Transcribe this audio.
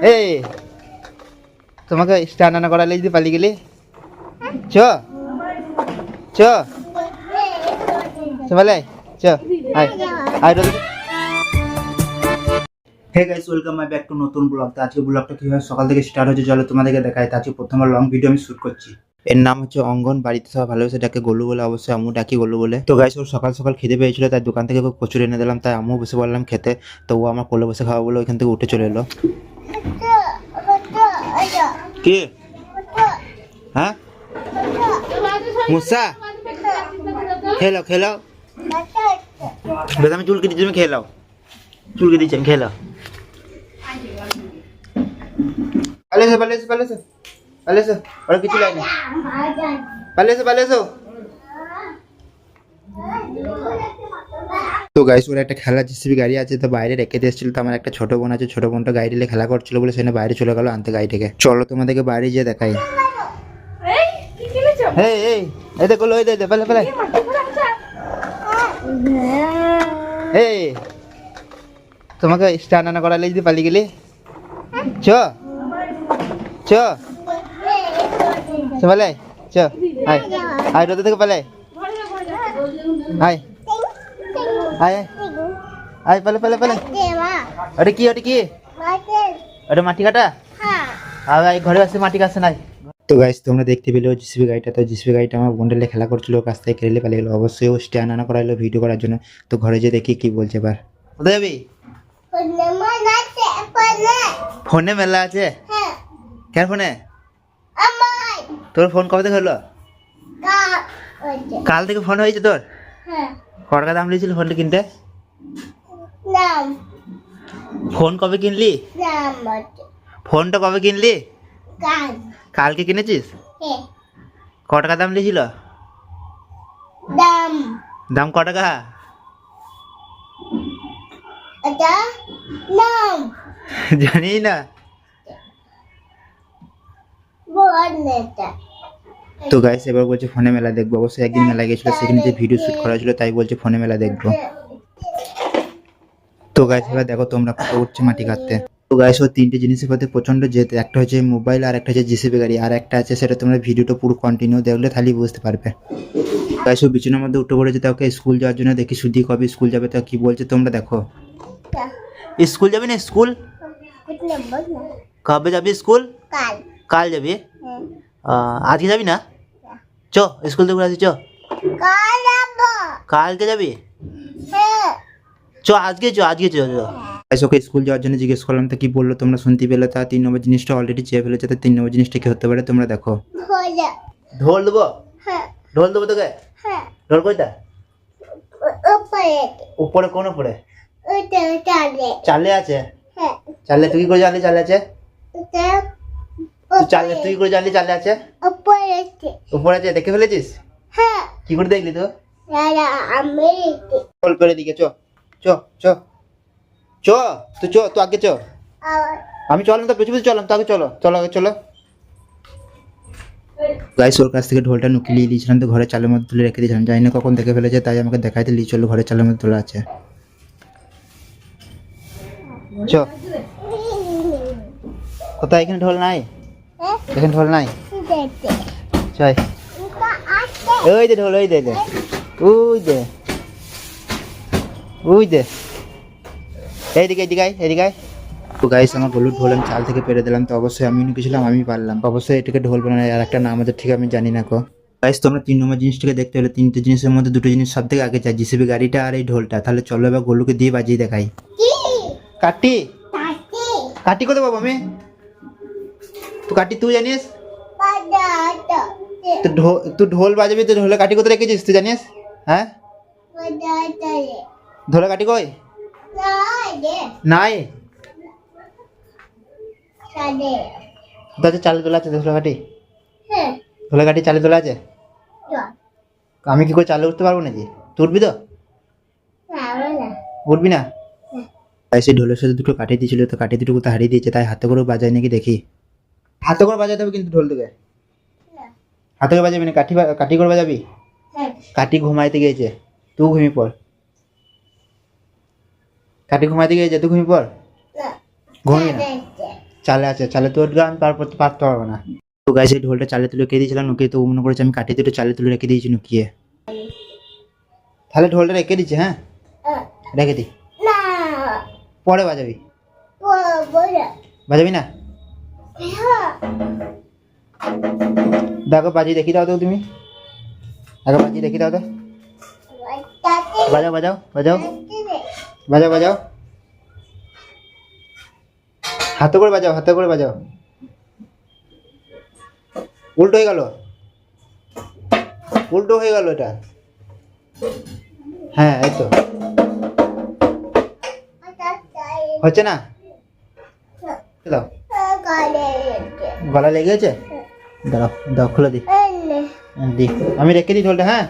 এই তোমাকে স্টান আনা করালে যদি পালিয়ে গেলি চ চ বলে চ আয় আয় হে guys welcome my back to নতুন ব্লগ। তো আজকে ব্লগটা কিভাবে সকাল থেকে স্টার্ট হচ্ছে চলো তোমাদেরকে দেখাই। তো আজকে প্রথমবার লং ভিডিও আমি শুট করছি। এর নাম হচ্ছে অঙ্গন, বাড়িতে সবাই ভালোবেসে ডাকে গোলু বলে, অবশ্যই আম্মু ডাকি গোলু বলে। তো গাইস ওর সকাল সকাল খেতে পেয়েছিল, তাই দোকান থেকে প্রচুর এনে দিলাম, তাই আম্মু বসে বললাম খেতে। তো ও আমার কোলে বসে খাওয়া বলে ওইখান থেকে উঠে চলে এলো। কি হ্যাঁ মুসা খেলাও খেলাও, বেশ আমি চুলকে দিচ্ছি, তুমি খেলাও, চুলকে দিচ্ছি আমি খেলাও। পালেছো পালেছো পালেছো পালেছো, ওরা কিছু লাগেনি, পালেছো পালেছো। তো গাইস ওর একটা খেলা জিসিবি গাড়ি আছে, তো বাইরে রেখে দিয়ে এসেছিল। তো আমার একটা ছোট বোন আছে, ছোট বোনটা গাড়ি নিয়ে খেলা করছিল বলে সেখানে বাইরে চলে গেল আনতে গাড়িটাকে। চলো তোমাদেরকে বাইরে গিয়ে দেখাই। এই এই এই দেখো লই দে পালে পালে। এই তোমাকে স্টান আনা করালে যদি পালিয়ে গেলি চ চ বলে চ আয় আয় রোদে থেকে পালে আয় আয় আয় পালে পালে পালে। ওটা কি ওটা কি ওটা মাটি কাটা? আর ঘরে আসে মাটি কাছে নাই। তো গাইস তোমরা দেখতে পেলে জিসিবি গাড়িটা, তো জিসিবি গাড়িটা আমার বন্ডেলে খেলা করছিল, ওর কাছ থেকে কেড়ে পালিয়ে গেলো। অবশ্যই ও স্ট্যান্ড আনা করাইলো ভিডিও করার জন্য। তো ঘরে যেয়ে দেখি কি বলছে। এবার কোথায় যাবি? ফোনে মেলা আছে। কেন ফোনে? তোর ফোন কবে থেকে হলো? কাল থেকে ফোন হয়েছে তোর? কত টাকা দাম নিয়েছিল ফোনটা কিনতে? ফোন কবে কিনলি? ফোনটা কবে কিনলি? কালকে কিনেছিস? কত টাকা দাম নিয়েছিল? দাম কত টাকা? জানি না। তো গাইস এবার বলছে ফোনে মেলা দেখবো। অবশ্যই একদিন মেলা গেছিল, সেখানে যে ভিডিও শুট করা ছিল, তাই বলছে ফোনে মেলা দেখবো। তো গাইস এবার দেখো তোমরা কত উঠছে মাটি কাটতে। তো গাইস ও তিনটে জিনিসের মধ্যে প্রচন্ড জেদ, একটা হচ্ছে মোবাইল, আর একটা হচ্ছে জিসিবি গাড়ি, আর একটা আছে সেটা তোমরা ভিডিওটা পুরো কন্টিনিউ দেখলে তাহলেই বুঝতে পারবে। গাইস ও বিছানার মধ্যে উঠে পড়েছে, তাকে স্কুল যাওয়ার জন্য। দেখি শুধু কবে স্কুল যাবে, তা কি বলছে তোমরা দেখো। স্কুল যাবি না? স্কুল কবে যাবি? স্কুল কাল যাবি? আজকে যাবি না? চ স্কুল থেকে আসি, চ কালকে যাবি? চ আজকে চ আজকে চ চ। ওকে স্কুল যাওয়ার জন্য জিজ্ঞেস করলাম, তো কি বললো তোমরা শুনতে পেলে। তা 3 নম্বর জিনিসটা অলরেডি চেয়ে ফেলেছে, তো 3 নম্বর জিনিসটা কি হতে পারে তোমরা দেখো। ঢোল দেবো? ঢোল দেবো তোকে? ঢোল কইটা? উপরে কোন উপরে? চালে আছে? চালে তুই কি করে জানলি চালে আছে? চালে তুই করে জানলি চালে আছে? উপরে আছে দেখে ফেলেছিস? কি করে দেখলি তো? ঢোল করে দিকে চ চ চ চ, তুই চ, তুই আগে চ। আমি চলাম তো পেছু পেছু চলাম, তো আগে চলো, চলো আগে চলো। গাইস ওর কাছ থেকে ঢোলটা নুকি নিয়ে দিয়েছিলাম, তো ঘরে চালের মধ্যে তুলে রেখে দিয়েছিলাম। জানি না কখন দেখে ফেলেছে, তাই আমাকে দেখাইতে নিয়ে চলো, ঘরে চালের মধ্যে তোলা আছে। চ কোথায়? এখানে ঢোল নাই, এখানে ঢোল নাই। চাই ওই দে ঢোল, ওই দে দে, ওই দে ওই দে, এইদিকে এইদিকে এইদিকে। তো গাইস আমার হলুদ ঢোল আমি চাল থেকে পেরে দিলাম, তো অবশ্যই আমি নিয়েছিলাম, আমি পারলাম। অবশ্যই এটাকে ঢোল বানায়, আর একটা নাম আছে ঠিক আমি জানি না কো। গাইস তোমরা 3 নম্বর জিনিসটাকে দেখতে হলে 3টে জিনিসের মধ্যে 2টো জিনিস সব থেকে আগে চাই, জিসিবি গাড়িটা আর এই ঢোলটা। তাহলে চলো এবার গোলুকে দিয়ে বাজিয়ে দেখাই। কাটি কাটি কোথায় পাবো আমি? তো কাটি তুই জানিস? তুই ঢোল বাজাবি, তো ঢোলে কাটি কোথায় রেখেছিস তুই জানিস? হ্যাঁ ঢোলে কাটি কই? নাই চালে তোলা আছে? ঢোলে কাটি, ঢোলে কাটি চালে তোলা আছে? আমি কি করে চালে উঠতে পারবো নাকি? তুই উঠবি তো? উঠবি না? তাই সে ঢোলের সাথে 2টো কাঠি দিয়েছিল, তো কাঠি 2টো কোথাও হারিয়ে দিয়েছে, তাই হাতে করে বাজায় নাকি দেখি। হাতে করে বাজাতে হবে কিন্তু ঢোল থেকে, হাতে করে বাজাবি না, কাঠি করে বাজাবি। কাঠি ঘুমাইতে গিয়েছে, তুই ঘুমিয়ে পড়। কাঠি ঘুমাইতে গিয়েছে, তুই ঘুমিয়ে পড়। ঘুমিয়ে না, চালে আছে, চালে তোর গান তারপর তো পারতে পারবে না। তো গাইস এই ঢোলটা চালে তুলে রেখে দিয়েছিলাম, নুকিয়ে তো ও মনে করেছে আমি কাটিয়ে দুটো চালে তুলে রেখে দিয়েছি নুকিয়ে। তাহলে ঢোলটা রেখে দিচ্ছি, হ্যাঁ রেখে দি, পরে বাজাবি, বাজাবি না? দেখো বাজিয়ে দেখি দাও তো তুমি, দেখো বাজিয়ে দেখি দাও তো, বাজাও বাজাও বাজাও বাজাও বাজাও, হাতে করে বাজাও, হাতে করে বাজাও। উল্টো হয়ে গেল, উল্টো হয়ে গেল এটা। হ্যাঁ এই তো হচ্ছে না, দাও গলা লেগে গেছে, দাঁড়াও দাও খুলে দি, দি আমি রেখে দিই ঢোলটা, হ্যাঁ।